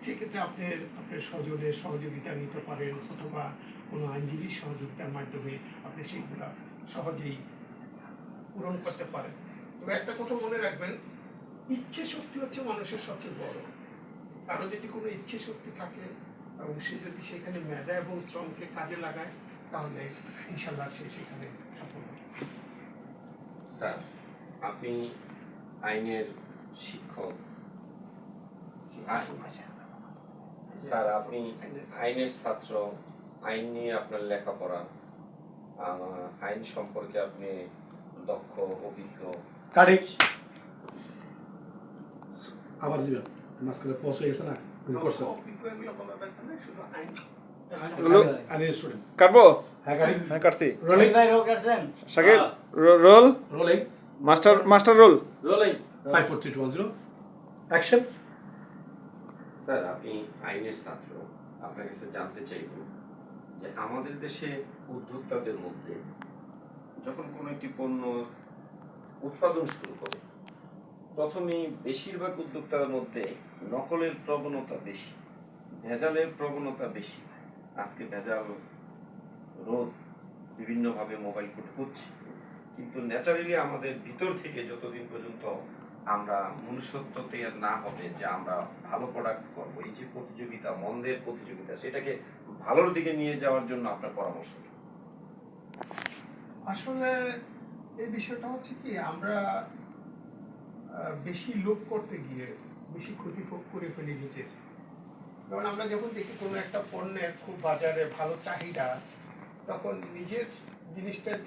সেক্ষেত্রে আপনার স্বজনের সহযোগিতা নিতে পারেন, অথবা কোনো আইনজীবীর সহযোগিতার মাধ্যমে আপনি সেগুলো সহজেই পূরণ করতে পারেন। তবে একটা কথা মনে রাখবেন, ইচ্ছে শক্তি হচ্ছে মানুষের সবচেয়ে বড়। কারো যদি কোনো ইচ্ছে শক্তি থাকে এবং সে যদি সেখানে মেধা এবং শ্রমকে কাজে লাগায়, তাহলে ইনশাল্লাহ সে সেখানে সফল হবে। স্যার, আপনি আইনের শিক্ষক, স্যার আপনি আইনের ছাত্র, আইন নিয়ে আপনার লেখাপড়া, আইন সম্পর্কে আপনি দক্ষ, অভিজ্ঞ। আবার দিবেন, মাঝখানে পৌঁছ হয়ে গেছে না, করছে আইনের স্টুডেন্ট। কাটবো? হ্যাঁ গাড়ি, হ্যাঁ কাটছি। Rolling Shakil roll, rolling master roll. 5 4 3 2 1 0 action. Sir, আপনি আইনের ছাত্র, আপনার কাছে জানতে চাইব যে আমাদের দেশে উদ্যোক্তাদের মধ্যে যখন কোনো একটি পণ্য উৎপাদন শুরু করে, প্রথমেই বেশিরভাগ উদ্যোক্তার মধ্যে নকলের প্রবণতা বেশি, ভেজালের প্রবণতা বেশি। আজকে ভেজাল রোধ বিভিন্নভাবে মোবাইল কোর্ট হচ্ছে, কিন্তু ন্যাচারালি আমাদের ভিতর থেকে যতদিন পর্যন্ত আমরা মনুষ্যত্বতে না হবে যে আমরা ভালো প্রোডাক্ট করবো, এই যে প্রতিযোগিতা, মন্দের প্রতিযোগিতা, সেটাকে ভালোর দিকে নিয়ে যাওয়ার জন্য আপনার পরামর্শ কি? আসলে এই বিষয়টা হচ্ছে কি, আমরা বেশি লোভ করতে গিয়ে বেশি ক্ষতি করে ফেলি নিজের। কারণ আমরা যখন দেখি কোনো একটা পণ্যের খুব বাজারে ভালো চাহিদা, তখন নিজের জিনিসটার